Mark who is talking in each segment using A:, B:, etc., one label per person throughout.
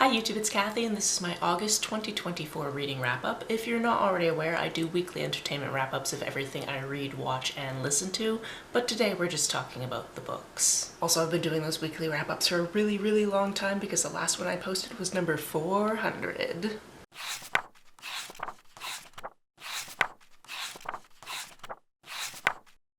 A: Hi YouTube, it's Kathy and this is my August 2024 reading wrap-up. If you're not already aware, I do weekly entertainment wrap-ups of everything I read, watch, and listen to, but today we're just talking about the books. Also, I've been doing those weekly wrap-ups for a really long time because the last one I posted was number 400.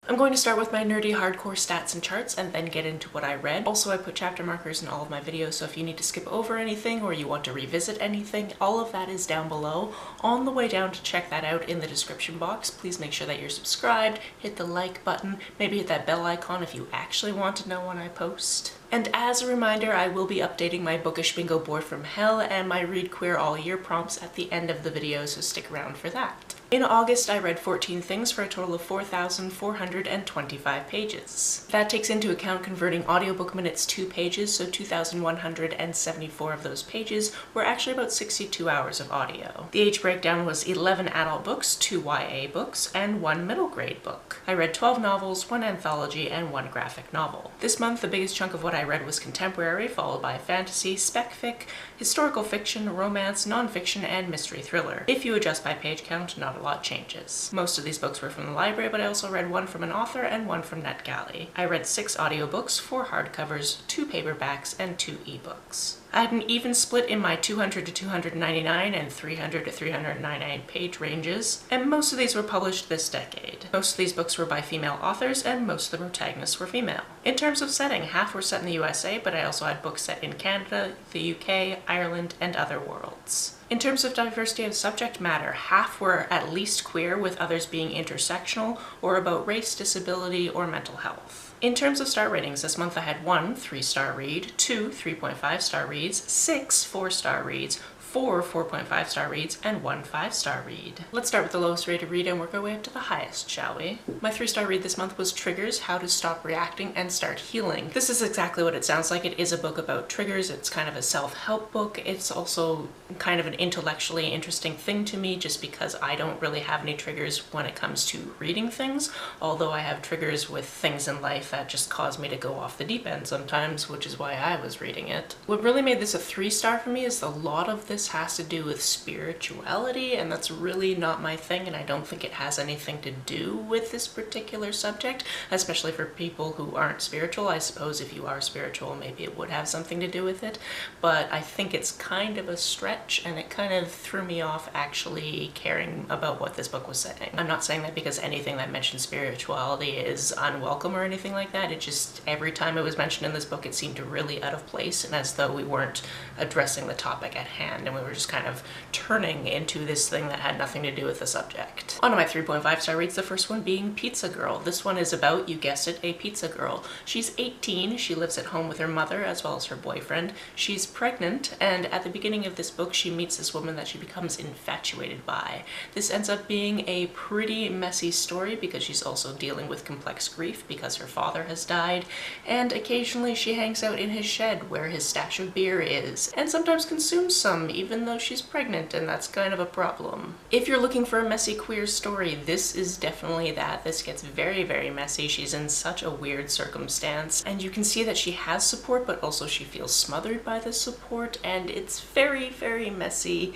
A: I'm going to start with my nerdy hardcore stats and charts and then get into what I read. Also, I put chapter markers in all of my videos, so if you need to skip over anything or you want to revisit anything, all of that is down below. On the way down to check that out in the description box, please make sure that you're subscribed, hit the like button, maybe hit that bell icon if you actually want to know when I post. And as a reminder, I will be updating my Bookish Bingo board from hell and my Read Queer All Year prompts at the end of the video, so stick around for that. In August, I read 14 things for a total of 4,425 pages. That takes into account converting audiobook minutes to pages, so 2,174 of those pages were actually about 62 hours of audio. The age breakdown was 11 adult books, 2 YA books, and 1 middle grade book. I read 12 novels, 1 anthology, and 1 graphic novel. This month, the biggest chunk of what I read was contemporary, followed by fantasy, spec fic, historical fiction, romance, nonfiction, and mystery thriller. If you adjust by page count, not a lot changes. Most of these books were from the library, but I also read 1 from an author and 1 from NetGalley. I read 6 audiobooks, 4 hardcovers, 2 paperbacks, and 2 ebooks. I had an even split in my 200 to 299 and 300 to 399 page ranges, and most of these were published this decade. Most of these books were by female authors, and most of the protagonists were female. In terms of setting, half were set in the USA, but I also had books set in Canada, the UK, Ireland, and other worlds. In terms of diversity of subject matter, half were at least queer, with others being intersectional or about race, disability, or mental health. In terms of star ratings, this month I had 1 3-star read, 2 3.5-star reads, 6 4-star reads, 4 4.5-star reads, and 1 5-star read. Let's start with the lowest rated read and work our way up to the highest, shall we? My 3-star read this month was Triggers: How to Stop Reacting and Start Healing. This is exactly what it sounds like. It is a book about triggers. It's kind of a self-help book. It's also kind of an intellectually interesting thing to me just because I don't really have any triggers when it comes to reading things, although I have triggers with things in life that just cause me to go off the deep end sometimes, which is why I was reading it. What really made this a 3-star for me is a lot of this has to do with spirituality, and that's really not my thing, and I don't think it has anything to do with this particular subject, especially for people who aren't spiritual. I suppose if you are spiritual, maybe it would have something to do with it, but I think it's kind of a stretch, and it kind of threw me off actually caring about what this book was saying. I'm not saying that because anything that mentions spirituality is unwelcome or anything like that. It just, every time it was mentioned in this book, it seemed really out of place and as though we weren't addressing the topic at hand, and we were just kind of turning into this thing that had nothing to do with the subject. On to my 3.5-star reads, the first one being Pizza Girl. This one is about, you guessed it, a pizza girl. She's 18, she lives at home with her mother as well as her boyfriend. She's pregnant, and at the beginning of this book she meets this woman that she becomes infatuated by. This ends up being a pretty messy story because she's also dealing with complex grief because her father has died, and occasionally she hangs out in his shed where his stash of beer is, and sometimes consumes some even though she's pregnant, and that's kind of a problem. If you're looking for a messy queer story, this is definitely that. This gets very messy. She's in such a weird circumstance, and you can see that she has support, but also she feels smothered by the support, and it's very messy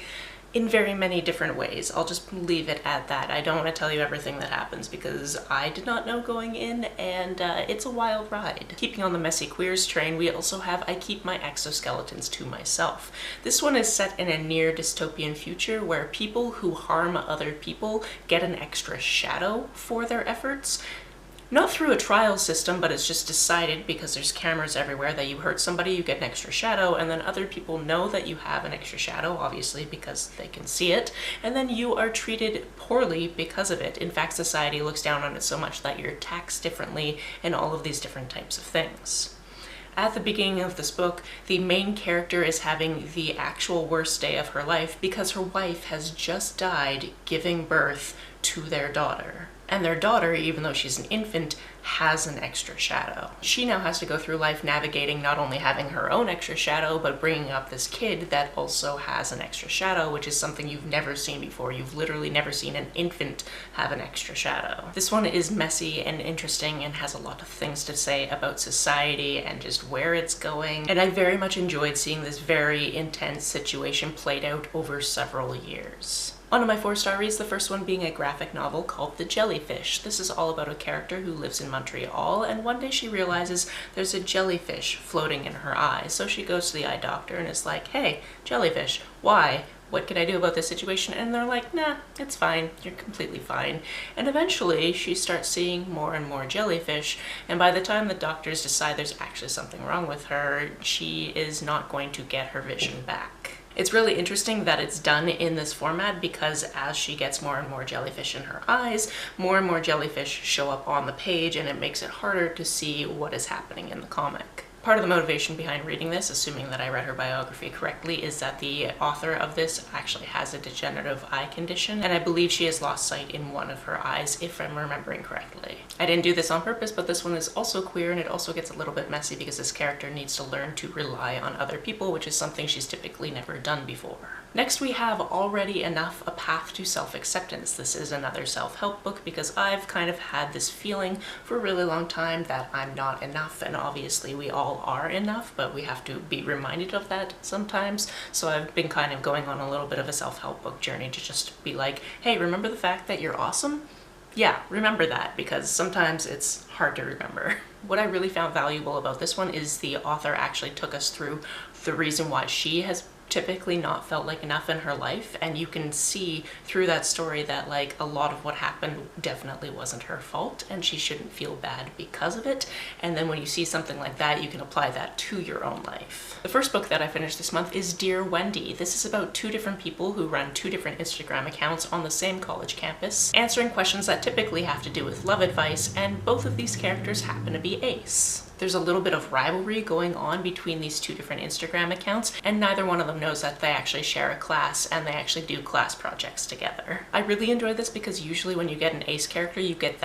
A: in very many different ways. I'll just leave it at that. I don't want to tell you everything that happens because I did not know going in, and it's a wild ride. Keeping on the messy queers train, we also have I Keep My Exoskeletons to Myself. This one is set in a near dystopian future where people who harm other people get an extra shadow for their efforts. Not through a trial system, but it's just decided because there's cameras everywhere that you hurt somebody, you get an extra shadow, and then other people know that you have an extra shadow, obviously because they can see it, and then you are treated poorly because of it. In fact, society looks down on it so much that you're taxed differently and all of these different types of things. At the beginning of this book, the main character is having the actual worst day of her life because her wife has just died giving birth to their daughter. And their daughter, even though she's an infant, has an extra shadow. She now has to go through life navigating not only having her own extra shadow, but bringing up this kid that also has an extra shadow, which is something you've never seen before. You've literally never seen an infant have an extra shadow. This one is messy and interesting and has a lot of things to say about society and just where it's going. And I very much enjoyed seeing this very intense situation played out over several years. On to my 4-star reads, the first one being a graphic novel called The Jellyfish. This is all about a character who lives in Montreal, and one day she realizes there's a jellyfish floating in her eye. So she goes to the eye doctor and is like, hey, jellyfish, why? What can I do about this situation? And they're like, nah, it's fine. You're completely fine. And eventually she starts seeing more and more jellyfish. And by the time the doctors decide there's actually something wrong with her, she is not going to get her vision back. It's really interesting that it's done in this format because as she gets more and more jellyfish in her eyes, more and more jellyfish show up on the page, and it makes it harder to see what is happening in the comic. Part of the motivation behind reading this, assuming that I read her biography correctly, is that the author of this actually has a degenerative eye condition, and I believe she has lost sight in one of her eyes, if I'm remembering correctly. I didn't do this on purpose, but this one is also queer, and it also gets a little bit messy because this character needs to learn to rely on other people, which is something she's typically never done before. Next we have Already Enough, A Path to Self-Acceptance. This is another self-help book because I've kind of had this feeling for a really long time that I'm not enough, and obviously we all are enough, but we have to be reminded of that sometimes. So I've been kind of going on a little bit of a self-help book journey to just be like, hey, remember the fact that you're awesome? Yeah, remember that, because sometimes it's hard to remember. What I really found valuable about this one is the author actually took us through the reason why she has typically not felt like enough in her life, and you can see through that story that like a lot of what happened definitely wasn't her fault and she shouldn't feel bad because of it. And then when you see something like that, you can apply that to your own life. The first book that I finished this month is Dear Wendy. This is about 2 different people who run 2 different Instagram accounts on the same college campus, answering questions that typically have to do with love advice, and both of these characters happen to be ace. There's a little bit of rivalry going on between these 2 different Instagram accounts, and neither one of them knows that they actually share a class and they actually do class projects together. I really enjoyed this because usually when you get an ace character, you get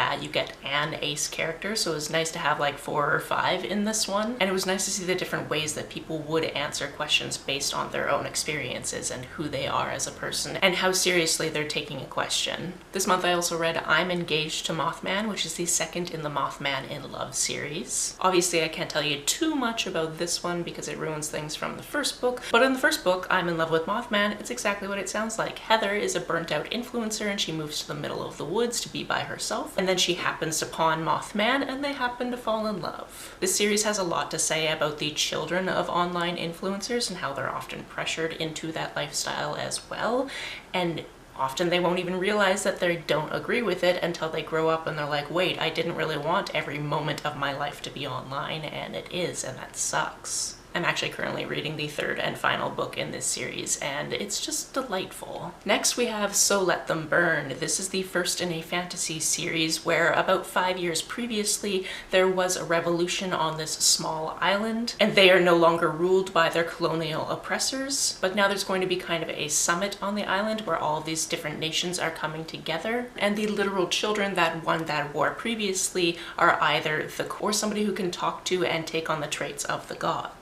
A: an ace character, so it was nice to have like 4 or 5 in this one. And it was nice to see the different ways that people would answer questions based on their own experiences and who they are as a person and how seriously they're taking a question. This month I also read I'm Engaged to Mothman, which is the second in the Mothman in Love series. Obviously I can't tell you too much about this one because it ruins things from the first book, but in the first book, I'm in Love with Mothman, it's exactly what it sounds like. Heather is a burnt out influencer and she moves to the middle of the woods to be by herself, and then she happens upon Mothman and they happen to fall in love. This series has a lot to say about the children of online influencers and how they're often pressured into that lifestyle as well, and often they won't even realize that they don't agree with it until they grow up and they're like, wait, I didn't really want every moment of my life to be online, and it is, and that sucks. I'm actually currently reading the 3rd and final book in this series, and it's just delightful. Next we have So Let Them Burn. This is the first in a fantasy series where about 5 years previously there was a revolution on this small island, and they are no longer ruled by their colonial oppressors, but now there's going to be kind of a summit on the island where all of these different nations are coming together, and the literal children that won that war previously are either the or somebody who can talk to and take on the traits of the gods.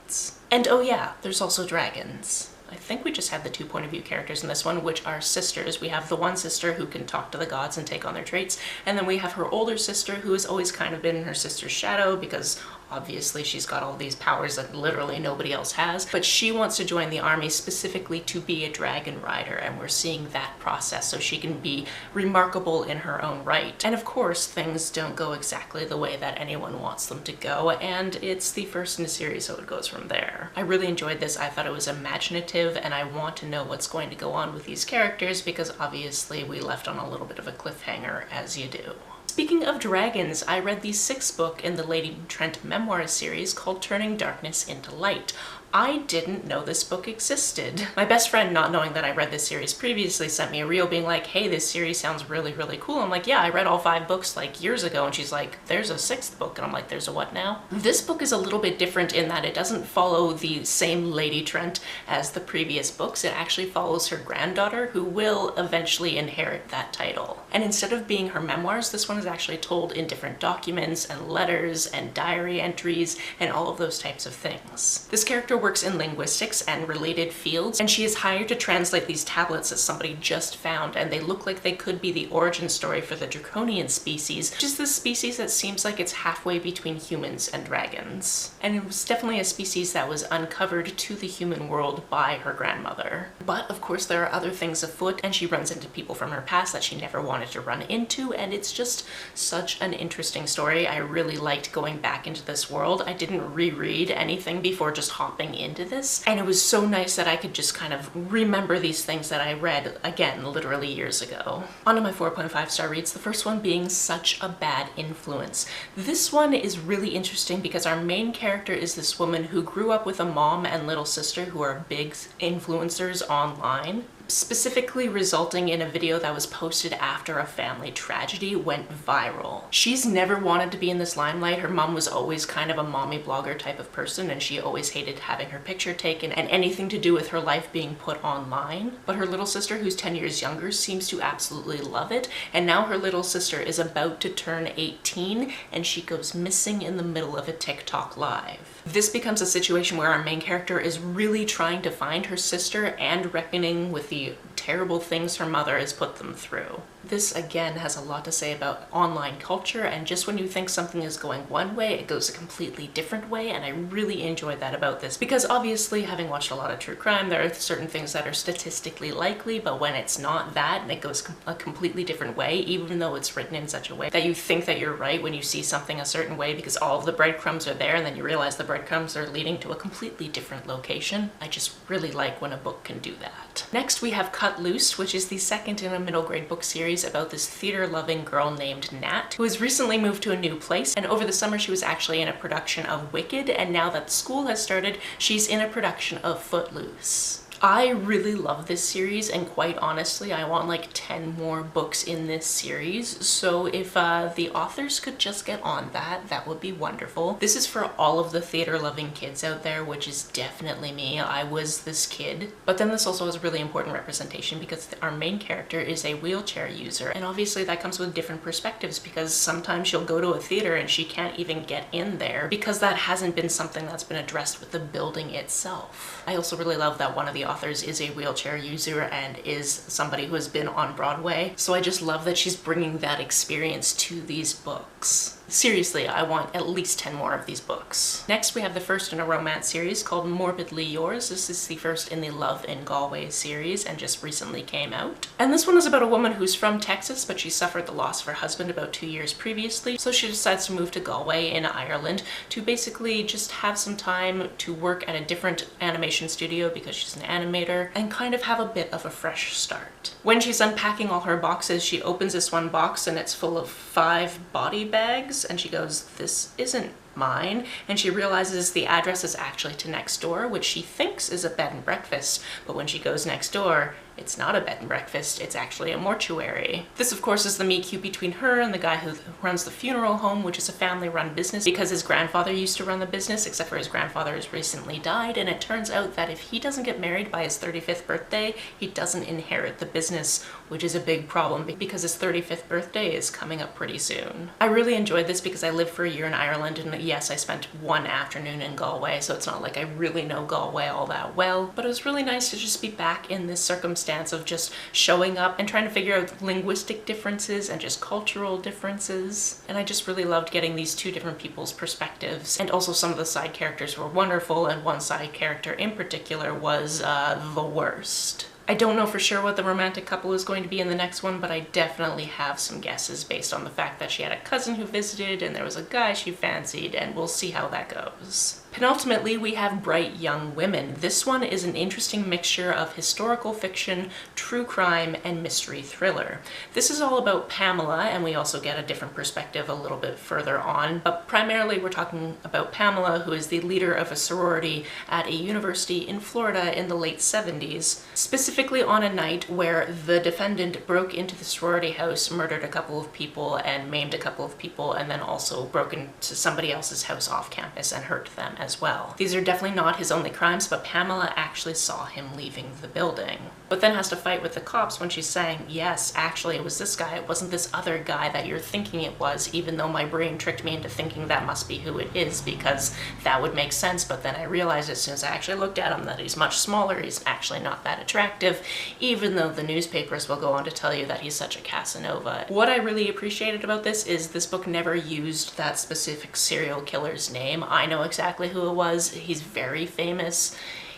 A: And oh yeah, there's also dragons. I think we just have the 2 point of view characters in this one, which are sisters. We have the one sister who can talk to the gods and take on their traits, and then we have her older sister who has always kind of been in her sister's shadow because obviously she's got all these powers that literally nobody else has, but she wants to join the army specifically to be a dragon rider, and we're seeing that process so she can be remarkable in her own right. And of course, things don't go exactly the way that anyone wants them to go, and it's the first in a series, so it goes from there. I really enjoyed this. I thought it was imaginative, and I want to know what's going to go on with these characters because obviously we left on a little bit of a cliffhanger, as you do. Speaking of dragons, I read the 6th book in the Lady Trent memoir series called Turning Darkness into Light. I didn't know this book existed. My best friend, not knowing that I read this series previously, sent me a reel being like, hey, this series sounds really, really cool. I'm like, yeah, I read all 5 books like years ago. And she's like, there's a 6th book. And I'm like, there's a what now? This book is a little bit different in that it doesn't follow the same Lady Trent as the previous books. It actually follows her granddaughter, who will eventually inherit that title. And instead of being her memoirs, this one is actually told in different documents and letters and diary entries and all of those types of things. This character works in linguistics and related fields, and she is hired to translate these tablets that somebody just found, and they look like they could be the origin story for the draconian species, which is this species that seems like it's halfway between humans and dragons. And it was definitely a species that was uncovered to the human world by her grandmother. But of course there are other things afoot, and she runs into people from her past that she never wanted to run into, and it's just such an interesting story. I really liked going back into this world. I didn't reread anything before just hopping into this, and it was so nice that I could just kind of remember these things that I read again literally years ago. On to my 4.5 star reads, the first one being Such a Bad Influence. This one is really interesting because our main character is this woman who grew up with a mom and little sister who are big influencers online, specifically resulting in a video that was posted after a family tragedy went viral. She's never wanted to be in this limelight. Her mom was always kind of a mommy blogger type of person, and she always hated having her picture taken and anything to do with her life being put online. But her little sister, who's 10 years younger, seems to absolutely love it, and now her little sister is about to turn 18 and she goes missing in the middle of a TikTok live. This becomes a situation where our main character is really trying to find her sister and reckoning with the terrible things her mother has put them through. This again has a lot to say about online culture, and just when you think something is going one way, it goes a completely different way, and I really enjoyed that about this because obviously, having watched a lot of true crime, there are certain things that are statistically likely, but when it's not that and it goes a completely different way, even though it's written in such a way that you think that you're right when you see something a certain way because all of the breadcrumbs are there and then you realize the breadcrumbs are leading to a completely different location. I just really like when a book can do that. Next we have Cut Loose, which is the second in a middle grade book series about this theater-loving girl named Nat, who has recently moved to a new place, and over the summer she was actually in a production of Wicked, and now that school has started, she's in a production of Footloose. I really love this series, and quite honestly, I want like 10 more books in this series, so if the authors could just get on that, that would be wonderful. This is for all of the theater-loving kids out there, which is definitely me. I was this kid. But then this also has really important representation because our main character is a wheelchair user, and obviously that comes with different perspectives because sometimes she'll go to a theater and she can't even get in there because that hasn't been something that's been addressed with the building itself. I also really love that one of the authors is a wheelchair user and is somebody who has been on Broadway. So I just love that she's bringing that experience to these books. Seriously, I want at least 10 more of these books. Next, we have the first in a romance series called Morbidly Yours. This is the first in the Love in Galway series and just recently came out. And this one is about a woman who's from Texas, but she suffered the loss of her husband about 2 years previously. So she decides to move to Galway in Ireland to basically just have some time to work at a different animation studio because she's an animator and kind of have a bit of a fresh start. When she's unpacking all her boxes, she opens this one box and it's full of 5 body bags. And she goes, this isn't mine, and she realizes the address is actually to next door, which she thinks is a bed and breakfast, but when she goes next door, it's not a bed and breakfast, it's actually a mortuary. This of course is the meet cute between her and the guy who runs the funeral home, which is a family-run business because his grandfather used to run the business, except for his grandfather has recently died, and it turns out that if he doesn't get married by his 35th birthday, he doesn't inherit the business, which is a big problem because his 35th birthday is coming up pretty soon. I really enjoyed this because I lived for a year in Ireland, and yes, I spent one afternoon in Galway, so it's not like I really know Galway all that well, but it was really nice to just be back in this circumstance of just showing up and trying to figure out linguistic differences and just cultural differences. And I just really loved getting these two different people's perspectives. And also some of the side characters were wonderful, and one side character in particular was the worst. I don't know for sure what the romantic couple is going to be in the next one, but I definitely have some guesses based on the fact that she had a cousin who visited and there was a guy she fancied, and we'll see how that goes. Penultimately, we have Bright Young Women. This one is an interesting mixture of historical fiction, true crime, and mystery thriller. This is all about Pamela, and we also get a different perspective a little bit further on, but primarily we're talking about Pamela, who is the leader of a sorority at a university in Florida in the late 70s, specifically on a night where the defendant broke into the sorority house, murdered a couple of people, and maimed a couple of people, and then also broke into somebody else's house off campus and hurt them as well. These are definitely not his only crimes, but Pamela actually saw him leaving the building. But then has to fight with the cops when she's saying, yes, actually it was this guy, it wasn't this other guy that you're thinking it was, even though my brain tricked me into thinking that must be who it is, because that would make sense. But then I realized as soon as I actually looked at him that he's much smaller, he's actually not that attractive, even though the newspapers will go on to tell you that he's such a Casanova. What I really appreciated about this is this book never used that specific serial killer's name. I know exactly who it was. He's very famous.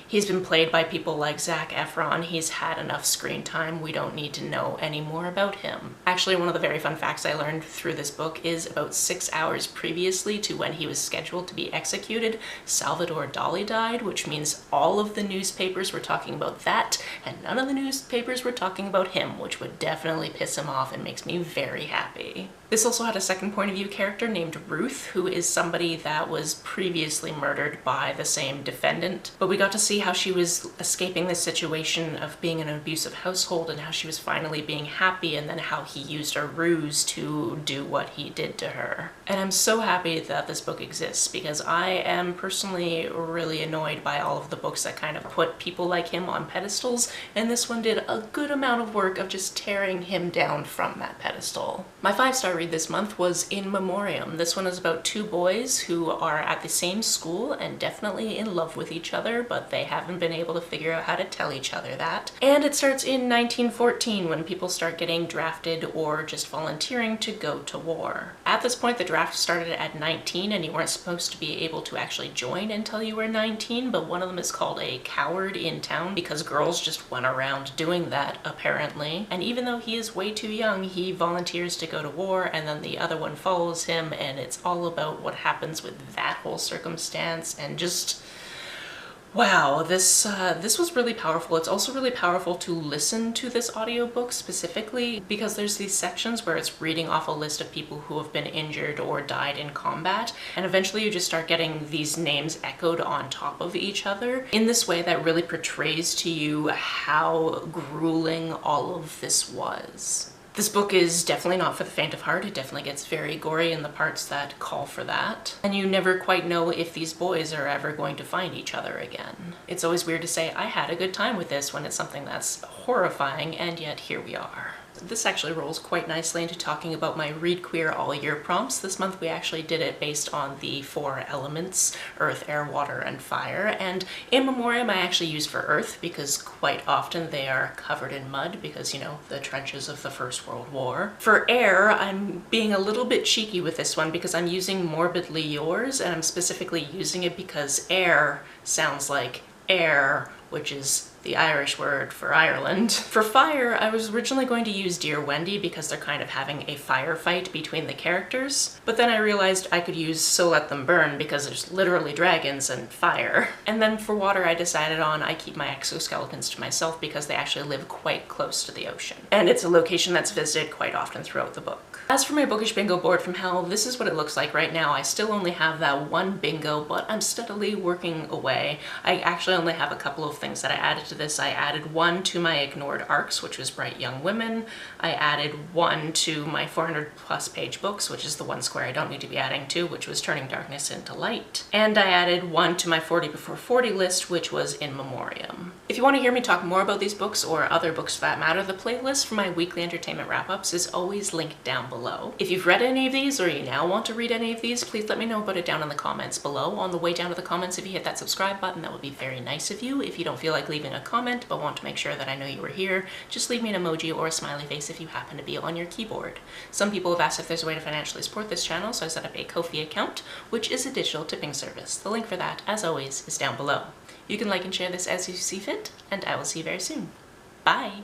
A: He's been played by people like Zac Efron. He's had enough screen time. We don't need to know any more about him. Actually, one of the very fun facts I learned through this book is about 6 hours previously to when he was scheduled to be executed, Salvador Dali died, which means all of the newspapers were talking about that, and none of the newspapers were talking about him, which would definitely piss him off and makes me very happy. This also had a second point of view character named Ruth, who is somebody that was previously murdered by the same defendant, but we got to see how she was escaping this situation of being in an abusive household and how she was finally being happy, and then how he used a ruse to do what he did to her. And I'm so happy that this book exists, because I am personally really annoyed by all of the books that kind of put people like him on pedestals, and this one did a good amount of work of just tearing him down from that pedestal. My 5-star read this month was In Memoriam. This one is about two boys who are at the same school and definitely in love with each other, but they haven't been able to figure out how to tell each other that. And it starts in 1914 when people start getting drafted or just volunteering to go to war. At this point, the draft started at 19 and you weren't supposed to be able to actually join until you were 19, but one of them is called a coward in town because girls just went around doing that, apparently. And even though he is way too young, he volunteers to go to war, and then the other one follows him, and it's all about what happens with that whole circumstance. And just wow, this was really powerful. It's also really powerful to listen to this audiobook specifically because there's these sections where it's reading off a list of people who have been injured or died in combat, and eventually you just start getting these names echoed on top of each other in this way that really portrays to you how grueling all of this was. This book is definitely not for the faint of heart. It definitely gets very gory in the parts that call for that. And you never quite know if these boys are ever going to find each other again. It's always weird to say, I had a good time with this when it's something that's horrifying, and yet here we are. This actually rolls quite nicely into talking about my Read Queer All Year prompts. This month we actually did it based on the 4 elements, earth, air, water, and fire. And In Memoriam I actually used for earth because quite often they are covered in mud because, you know, the trenches of the First World War. For air, I'm being a little bit cheeky with this one because I'm using Morbidly Yours, and I'm specifically using it because air sounds like air, which is the Irish word for Ireland. For fire, I was originally going to use Dear Wendy because they're kind of having a firefight between the characters, but then I realized I could use So Let Them Burn because there's literally dragons and fire. And then for water, I decided on I keep my exoskeletons to myself because they actually live quite close to the ocean. And it's a location that's visited quite often throughout the book. As for my bookish bingo board from hell, this is what it looks like right now. I still only have that one bingo, but I'm steadily working away. I actually only have a couple of things that I added to this. I added one to my ignored arcs, which was Bright Young Women. I added one to my 400+ page books, which is the one square I don't need to be adding to, which was Turning Darkness into Light. And I added one to my 40 before 40 list, which was In Memoriam. If you want to hear me talk more about these books or other books for that matter, the playlist for my weekly entertainment wrap-ups is always linked down below. If you've read any of these or you now want to read any of these, please let me know about it down in the comments below. On the way down to the comments, if you hit that subscribe button, that would be very nice of you. If you don't feel like leaving a comment but want to make sure that I know you were here, just leave me an emoji or a smiley face if you happen to be on your keyboard. Some people have asked if there's a way to financially support this channel, so I set up a Ko-fi account, which is a digital tipping service. The link for that, as always, is down below. You can like and share this as you see fit, and I will see you very soon. Bye!